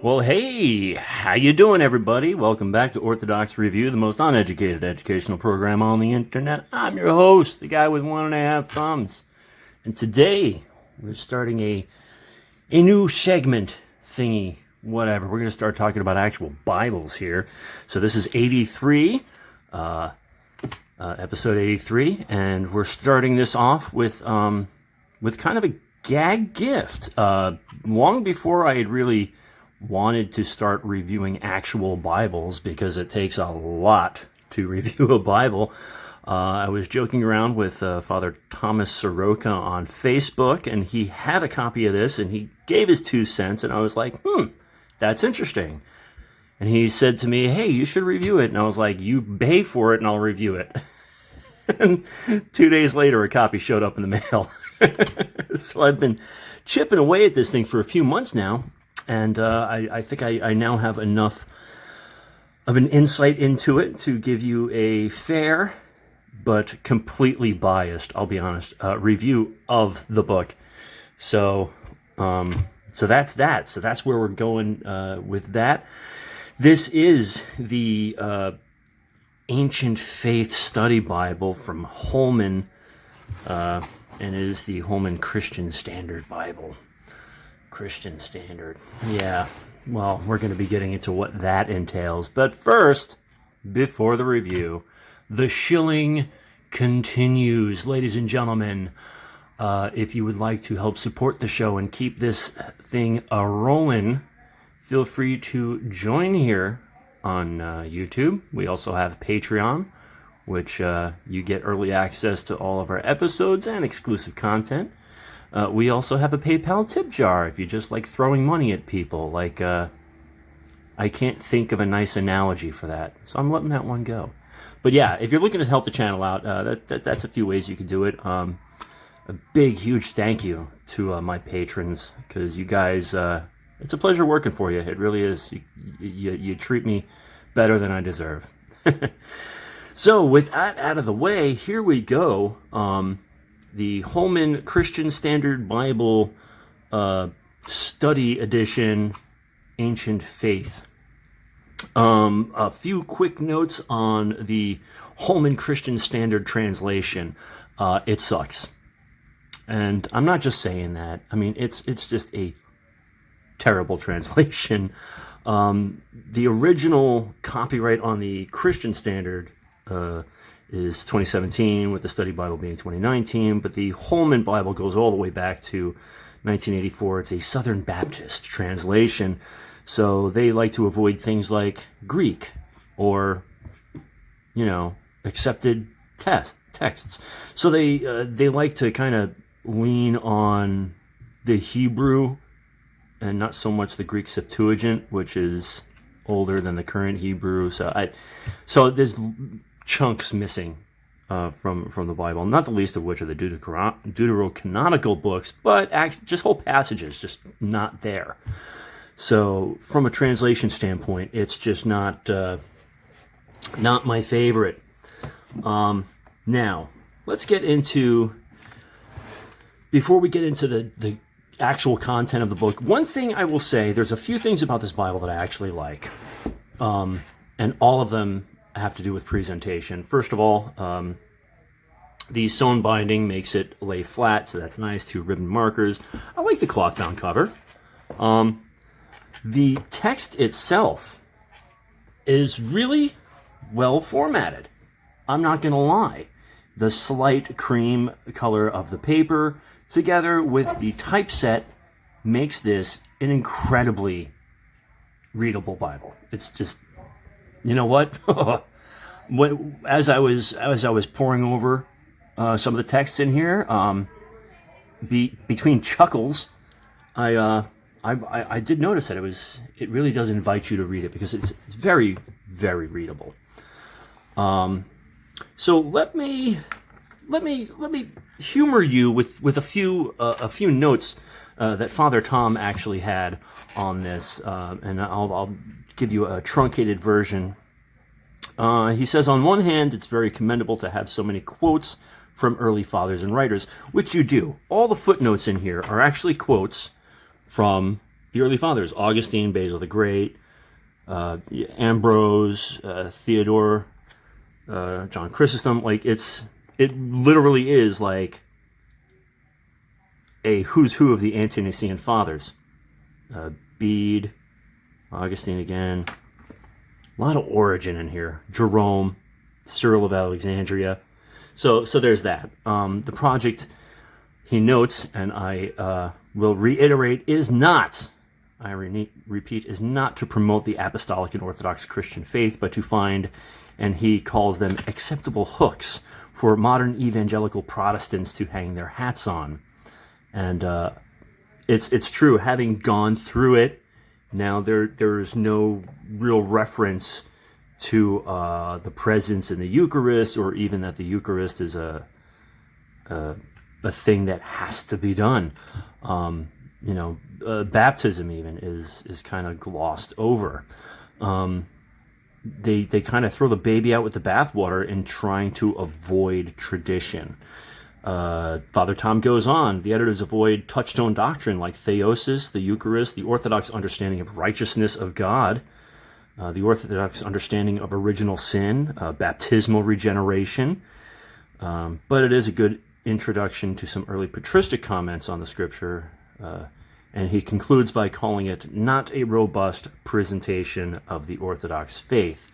Well, hey, how you doing, everybody? Welcome back to Orthodox Review, the most uneducated educational program on the internet. I'm your host, the guy with 1.5 thumbs. And today, we're starting a new segment thingy, whatever. We're going to start talking about actual Bibles here. So this is 83, episode 83, and we're starting this off with kind of a gag gift. Long before I had really wanted to start reviewing actual Bibles, because it takes a lot to review a Bible. I was joking around with Fr Tom Soroka on Facebook, and he had a copy of this, and he gave his 2 cents, and I was like, that's interesting. And he said to me, hey, you should review it. And I was like, you pay for it, and I'll review it. And 2 days later, a copy showed up in the mail. So I've been chipping away at this thing for a few months now. And I think I now have enough of an insight into it to give you a fair but completely biased, I'll be honest, review of the book. So that's that. So that's where we're going with that. This is the Ancient Faith Study Bible from Holman, and it is the Holman Christian Standard Bible. Christian Standard. Yeah, well, we're going to be getting into what that entails. But first, before the review, the shilling continues. Ladies and gentlemen, if you would like to help support the show and keep this thing a-rolling, feel free to join here on YouTube. We also have Patreon, which you get early access to all of our episodes and exclusive content. We also have a PayPal tip jar if you just like throwing money at people. Like, I can't think of a nice analogy for that, so I'm letting that one go. But yeah, if you're looking to help the channel out, that's a few ways you can do it. A big, huge thank you to my patrons, because you guys, it's a pleasure working for you. It really is. You treat me better than I deserve. So with that out of the way, here we go. The Holman Christian Standard Bible Study Edition, Ancient Faith. A few quick notes on the Holman Christian Standard translation. It sucks. And I'm not just saying that. I mean, it's just a terrible translation. The original copyright on the Christian Standard is 2017, with the Study Bible being 2019, but the Holman Bible goes all the way back to 1984. It's a Southern Baptist translation, so they like to avoid things like Greek or, accepted texts. So they like to kind of lean on the Hebrew and not so much the Greek Septuagint, which is older than the current Hebrew. So there's chunks missing from the Bible, not the least of which are the deuterocanonical books, but just whole passages just not there. So from a translation standpoint, it's just not my favorite. Now, let's get into, before we get into the actual content of the book, one thing I will say, there's a few things about this Bible that I actually like, and all of them have to do with presentation. First of all, the sewn binding makes it lay flat, so that's nice. 2 ribbon markers. I like the cloth bound cover. The text itself is really well formatted. I'm not going to lie. The slight cream color of the paper, together with the typeset, makes this an incredibly readable Bible. It's just, you know what? As I was poring over some of the texts in here, between chuckles, I did notice that it really does invite you to read it, because it's very, very readable. So let me humor you with a few notes that Father Tom actually had on this, and I'll give you a truncated version. He says, on one hand, it's very commendable to have so many quotes from early fathers and writers, which you do. All the footnotes in here are actually quotes from the early fathers, Augustine, Basil the Great, Ambrose, Theodore, John Chrysostom. Like, it literally is like a who's who of the ante-Nicene fathers. Bede, Augustine again. A lot of Origen in here. Jerome, Cyril of Alexandria. So there's that. The project, he notes, and I will reiterate, is not, I repeat, is not to promote the apostolic and Orthodox Christian faith, but to find, and he calls them, acceptable hooks for modern evangelical Protestants to hang their hats on. And it's true, having gone through it, now there's no real reference to the presence in the Eucharist, or even that the Eucharist is a thing that has to be done. Baptism even is kind of glossed over. They kind of throw the baby out with the bathwater in trying to avoid tradition. Father Tom goes on, the editors avoid touchstone doctrine like theosis, the Eucharist, the Orthodox understanding of righteousness of God, the Orthodox understanding of original sin, baptismal regeneration. But it is a good introduction to some early patristic comments on the scripture, and he concludes by calling it not a robust presentation of the Orthodox faith.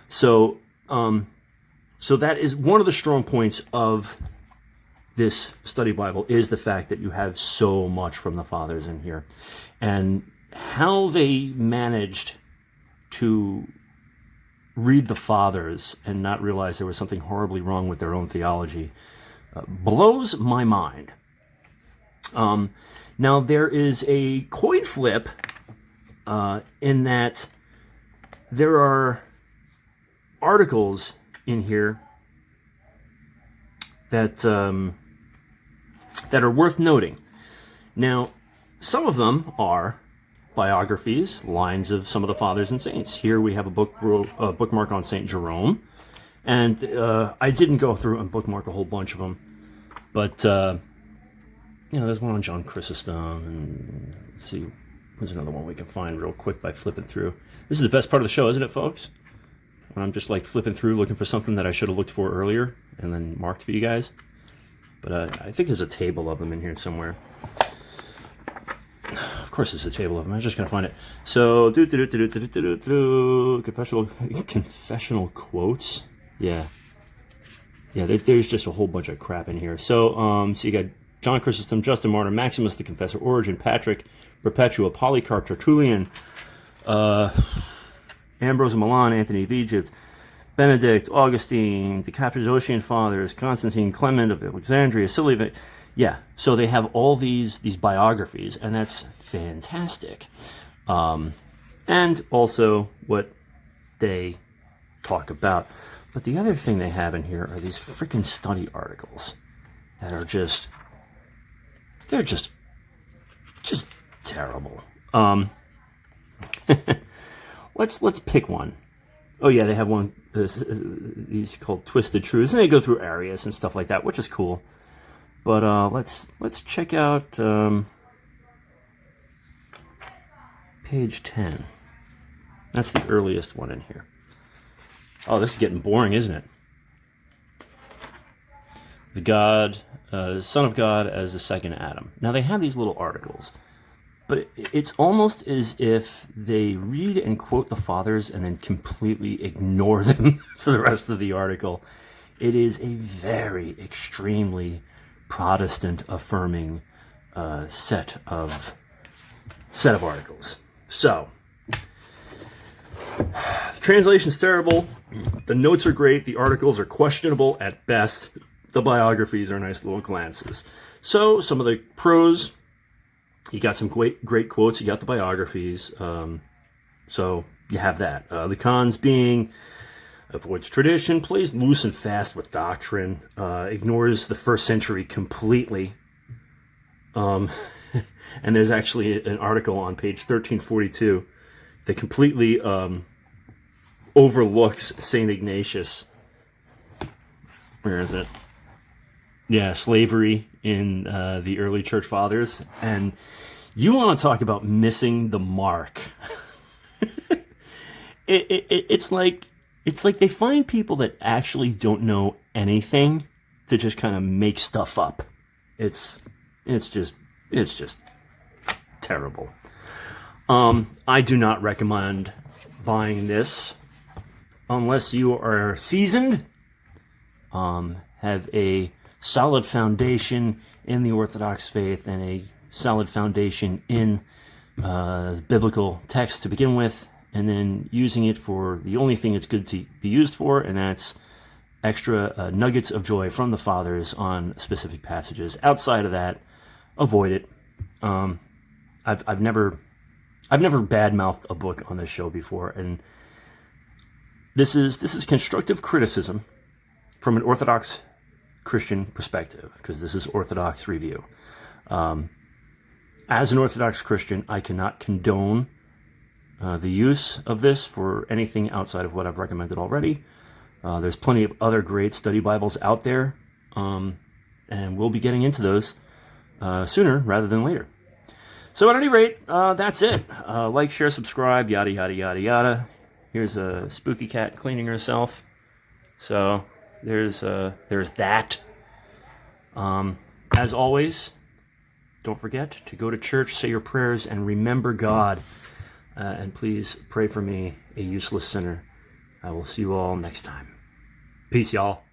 So that is one of the strong points of this study Bible, is the fact that you have so much from the fathers in here, and how they managed to read the fathers and not realize there was something horribly wrong with their own theology blows my mind. Now there is a coin flip in that there are articles in here that are worth noting. Now, some of them are biographies, lines of some of the fathers and saints. Here we have a bookmark on Saint Jerome, and I didn't go through and bookmark a whole bunch of them, but there's one on John Chrysostom, and let's see, there's another one we can find real quick by flipping through. This is the best part of the show, isn't it, folks? When I'm just like flipping through looking for something that I should have looked for earlier and then marked for you guys. But I think there's a table of them in here somewhere. Of course there's a table of them. I'm just going to find it. So, confessional quotes. Yeah, there's just a whole bunch of crap in here. So you got John Chrysostom, Justin Martyr, Maximus the Confessor, Origen, Patrick, Perpetua, Polycarp, Tertullian, Ambrose of Milan, Anthony of Egypt, Benedict, Augustine, the Cappadocian Fathers, Constantine, Clement of Alexandria, Silly. Yeah, so they have all these biographies, and that's fantastic. And also what they talk about. But the other thing they have in here are these freaking study articles that are they're just terrible. Let's pick one. Oh yeah, they have one. These called Twisted Truths, and they go through Arius and stuff like that, which is cool. But let's check out page 10. That's the earliest one in here. Oh, this is getting boring, isn't it? The Son of God as the second Adam. Now they have these little articles, but it's almost as if they read and quote the fathers and then completely ignore them for the rest of the article. It is a very extremely Protestant affirming set of articles. So the translation's terrible. The notes are great. The articles are questionable at best. The biographies are nice little glances. So some of the pros, you got some great quotes. You got the biographies. So you have that. The cons being avoids tradition, plays loose and fast with doctrine, ignores the first century completely. And there's actually an article on page 1342 that completely overlooks St. Ignatius. Where is it? Yeah, slavery in the early church fathers. And You want to talk about missing the mark? It's like they find people that actually don't know anything to just kind of make stuff up. It's just terrible. I do not recommend buying this unless you are seasoned, have a solid foundation in the Orthodox faith and a solid foundation in biblical text to begin with, and then using it for the only thing it's good to be used for, and that's extra nuggets of joy from the fathers on specific passages. Outside of that, avoid it. I've never badmouthed a book on this show before, and this is constructive criticism from an Orthodox Christian perspective, because this is Orthodox review. As an Orthodox Christian, I cannot condone the use of this for anything outside of what I've recommended already. There's plenty of other great study Bibles out there, and we'll be getting into those sooner rather than later. So at any rate, that's it. Like, share, subscribe, yada, yada, yada, yada. Here's a spooky cat cleaning herself. So there's that. As always, don't forget to go to church, say your prayers, and remember God. And please pray for me, a useless sinner. I will see you all next time. Peace, y'all.